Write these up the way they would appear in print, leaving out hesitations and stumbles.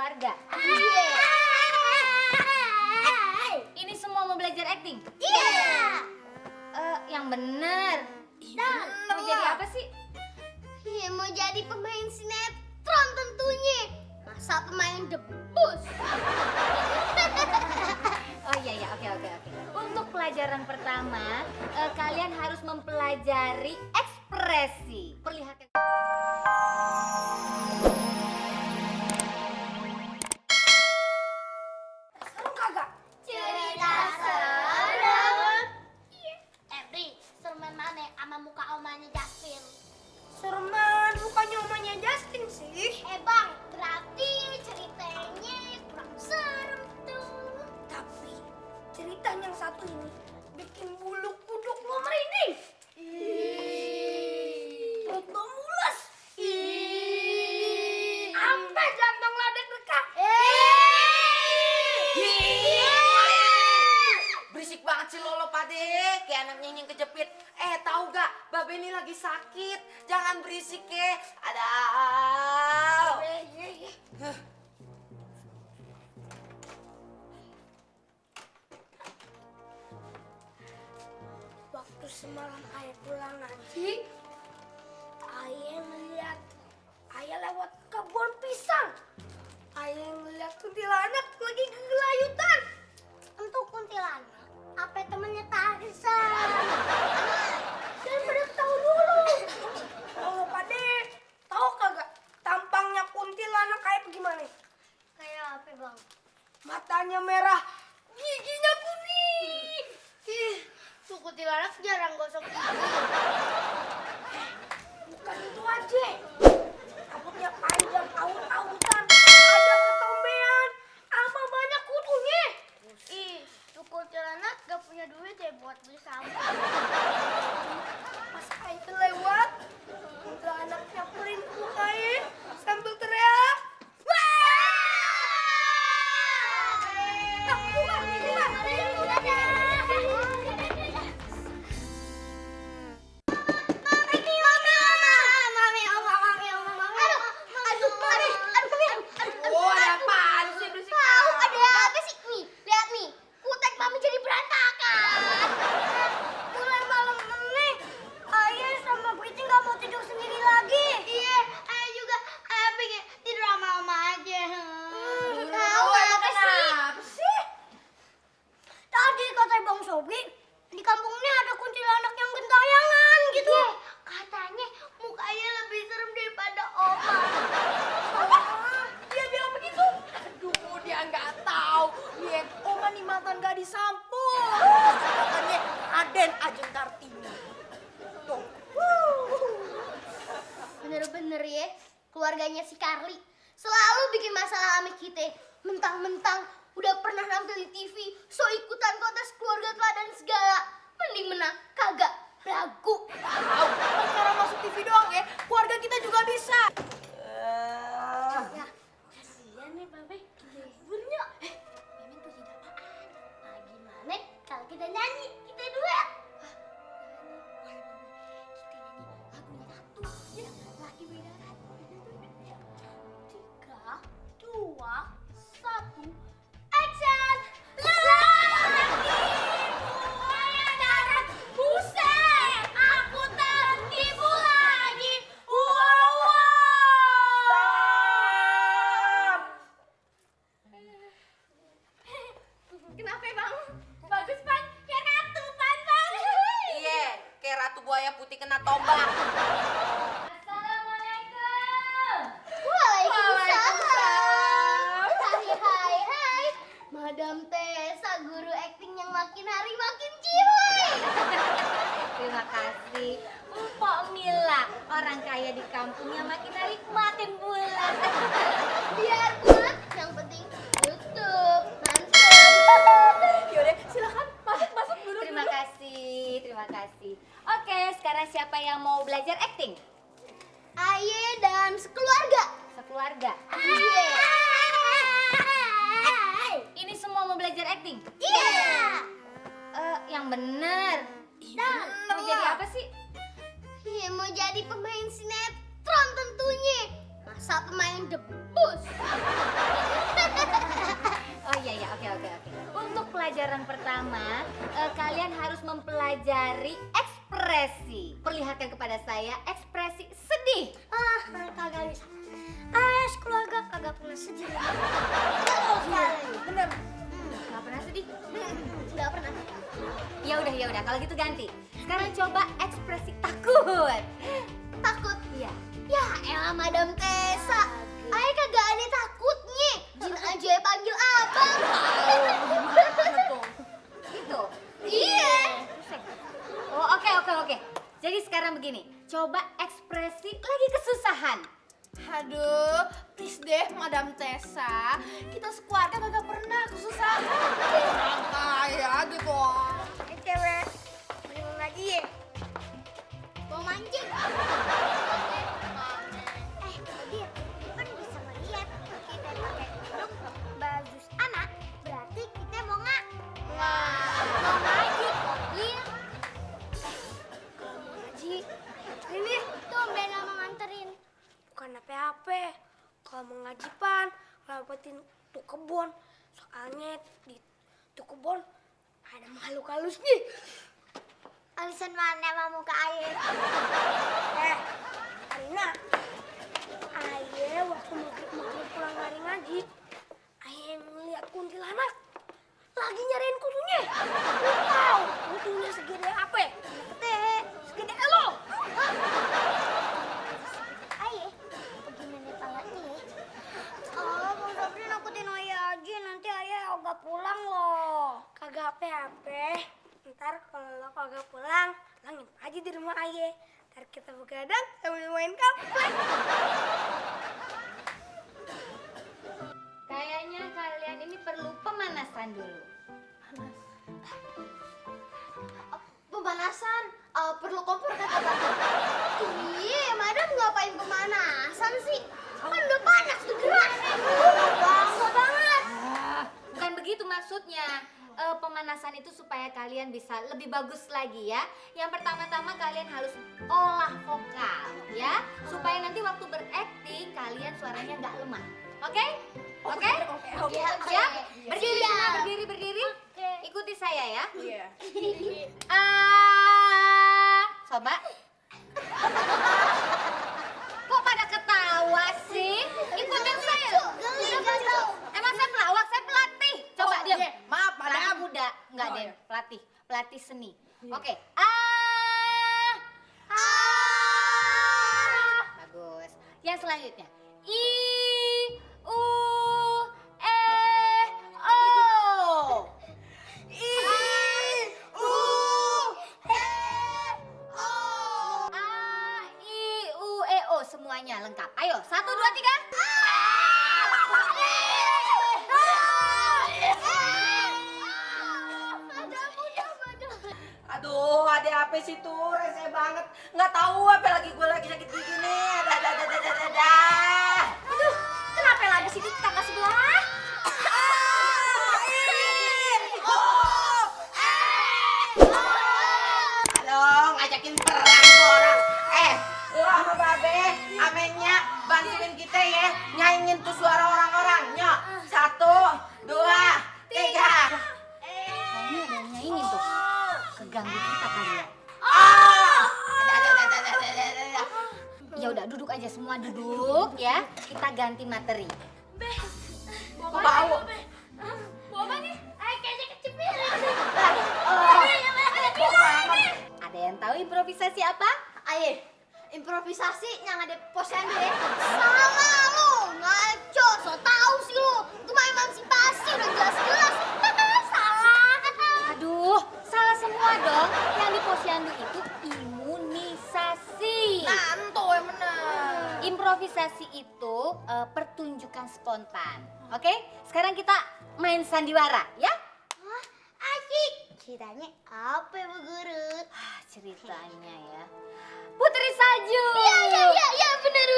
sekeluarga. Iya. Ini semua mau belajar acting? Iya. Yang bener. Mau jadi apa sih? Iya, mau jadi pemain sinetron tentunya. Masa pemain debus? Oh iya, oke. Untuk pelajaran pertama, kalian harus mempelajari ekspresi. Perlihatkan. Seru kagak? Cerita serem. Bri, sereman mana sama muka omanya Justin? Sereman bukannya omanya Justin sih. Bang, berarti ceritanya kurang serem tuh. Tapi cerita yang satu ini bikin bulu kuduk lo merinding. Perut lo mules. Sampai jantung lo deg-degan. Berisik banget sih lo pade, kayak anak nyinying kejepit. Tahu gak, Babe ini lagi sakit. Jangan berisik ya. Aduh. Waktu semalam ayah pulang ngaji, ayah ngeliat ayah lewat kebun pisang. Ayah ngeliat kuntilanak lagi gelayutan. Untuk kuntilanak, apa temennya Tarzan? Dan pada tahu dulu. Oh pade, tahu kagak tampangnya kuntilanak kayak bagaimana? Kayak apa, Bang? Matanya merah, giginya kuning. Tuh kuntilanak jarang gosok gigi. Bukan itu aja. Rambutnya panjang, awut-awutan, ada ketombean, sama banyak kutunya. Tuh kuntilanak gak punya duit ya buat beli sampah. Pas ayah lewat, kuntilanak nyamperin ke mukanya sambil teriak. Oh, ada apaan sih berisik? Ada apa sih? Nih, lihat nih. Kutek mami jadi berantakan. Mulai malam ini, ayah sama Priti nggak mau tidur sendiri lagi. Iya, ayah juga. Ayah pengen tidur sama mama aja. Tahu apa sih? Tadi kata Bang Sobri, di kampung ini ada kuntilanak yang gentayangan gitu. Katanya mukanya lebih serem daripada oma. Dia bilang begitu. Aduh, dia nggak tahu. Lihat, Oma nih mantan gadis sampul. Katanya Aden Ajeng Kartini. Tuh. Bener-bener ya, keluarganya si Carly selalu bikin masalah sama kita. Mentang-mentang udah pernah nampil di TV, so ikutan kontes keluarga teladan segala. Mending menang, kagak belagu. Tahu, perkara masuk TV doang ya. Keluarga kita juga bisa. Ya, kasihan nih Babe, liburnya. Memang tuh tidak apaan. Gimana kalau kita nyanyi, kita duet? Kita nyanyi lagunya satu, ya, lagi bedaran. 3, 2, 1, action! Buset, aku tertipu lagi. Kenapa Bang? Bagus Pan, kayak ratu Pan Bang. Iya, kayak Ratu Buaya Putih kena tombak. Assalamualaikum. Waalaikumsalam. Hai. Madam Tessa, guru akting yang makin hari makin cihuy. Terima kasih. Mpok Mila, orang kaya di kampungnya makin hari makin bulat. Biar buat, yang penting tutup, mantap. Yaudah, silakan masuk dulu. Terima kasih. Oke, sekarang siapa yang mau belajar acting? Aye dan sekeluarga. Sekeluarga. Iya. Ini semua mau belajar acting? Iya. Yang bener. Mau jadi apa sih? Iya, mau jadi pemain sinetron tentunya. Masa saat pemain debus. Oh iya ya, oke. Untuk pelajaran pertama, kalian harus mempelajari ekspresi. Perlihatkan kepada saya ekspresi sedih. Kagak bisa. Keluarga kagak pernah sedih. Bener. Gak pernah sedih? Nggak pernah. Ya udah, kalau gitu ganti. Sekarang coba ekspresi takut. Takut. Iya. Ya elah Madam Tessa. Ayah kagak ada takutnya. Jin aja panggil abang. Gitu. Iya. Oh, oke. Jadi sekarang begini, coba ekspresi lagi kesusahan. Aduh, please deh Madam Tessa. Kita sekeluarga kagak pernah kesusahan. Orang kaya gitu. Cewek, bingung lagi ya. Mau mancing. Dir, kan bisa ngeliat kita pakai kerudung bagus anak, berarti kita mau mau ngaji kok, Dir. Kalau mau ngaji, ini tuh beda mau nganterin. Bukan apa-apa, kalau mau ngaji pan, lewatin tuh kebun. Soalnya di tuh kebun ada makhluk halus nih. Alisan mana mau muka air? Karina, ayah waktu maghrib pulang dari ngaji, ayah melihat kuntilanak lagi nyariin kutunya. Wow, kutunya segede apa? Gede, segede elo. Ayah, bagaimana palanya? Oh, Bang Sabri nakutin ayah aja, nanti ayah agak pulang loh. Kagak apa-apa. Ntar kalau lo kagak pulang, lo nginep aja di rumah ayah. Ntar kita begadang sambil main kaplek. Kayaknya kalian ini perlu pemanasan dulu. Pemanasan. Perlu kompor kata Tante. Iya, Madam ngapain pemanasan sih? Kan udah panas tuh gerak. Bangga banget. Bukan begitu maksudnya. Pemanasan itu supaya kalian bisa lebih bagus lagi ya. Yang pertama-tama kalian harus olah vokal ya, supaya nanti waktu berakting kalian suaranya nggak lemah. Oke? Siap? Berdiri semua, berdiri. Ikuti saya ya. Iya. Coba. Kok pada ketawa sih? Ikutin saya. Emang saya pelawak, saya pelatih. Coba diam. Maaf, Pelatih Madam. muda, enggak Oh, deh, iya. pelatih seni. Oke. Bagus. Yang selanjutnya. I U E O. I U E O. A I U E O semuanya lengkap. Ayo, 1 2 3. Aduh, ada apa sih tuh? Rese banget. Nggak tahu apa lagi gue lagi sakit gigi nih. Ada. Aduh, kenapa lagi sih di tetangga sebelah? Halo, ngajakin perang tuh orang. Lo sama Babe, amennya bantuin kita ya, nyaingin tuh suara orang-orang. Nyok, 1 2 3. Kayaknya ada yang nyaingin tuh. Keganggu kita kali ya. Ya udah duduk aja semua duduk ya. Kita ganti materi. Bau. Boba nih, kayaknya kecepil. Ada yang tahu improvisasi apa? Ayo, improvisasi yang ada posyandu ya. Salah lu, ngaco, so tau sih lu. Itu mah emansipasi udah jelas-jelas. Salah. Aduh, salah semua dong. Yang di posyandu itu imunisasi. Nanto yang bener. Improvisasi itu pertunjukan spontan. Oke? Sekarang kita main sandiwara ya? Wah, asik. Ceritanya apa Bu Guru? Ceritanya ya. Putri Salju. Iya, bener.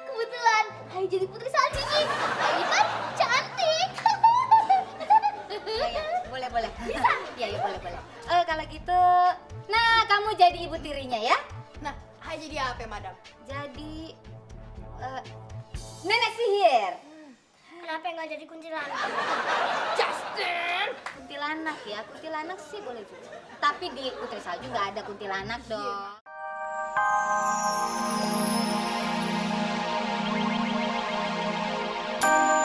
Kebetulan Hai jadi putri salju nih. Hai kan cantik. Ya, boleh. Bisa? Iya, boleh. Kalau gitu, nah kamu jadi ibu tirinya ya? Nah, Hai jadi apa, Madam? Jadi nenek sihir. Kenapa nggak jadi kuntilanak? Justin, kuntilanak ya, kuntilanak sih boleh juga. Tapi di Putri Salju nggak ada kuntilanak dong. Iya.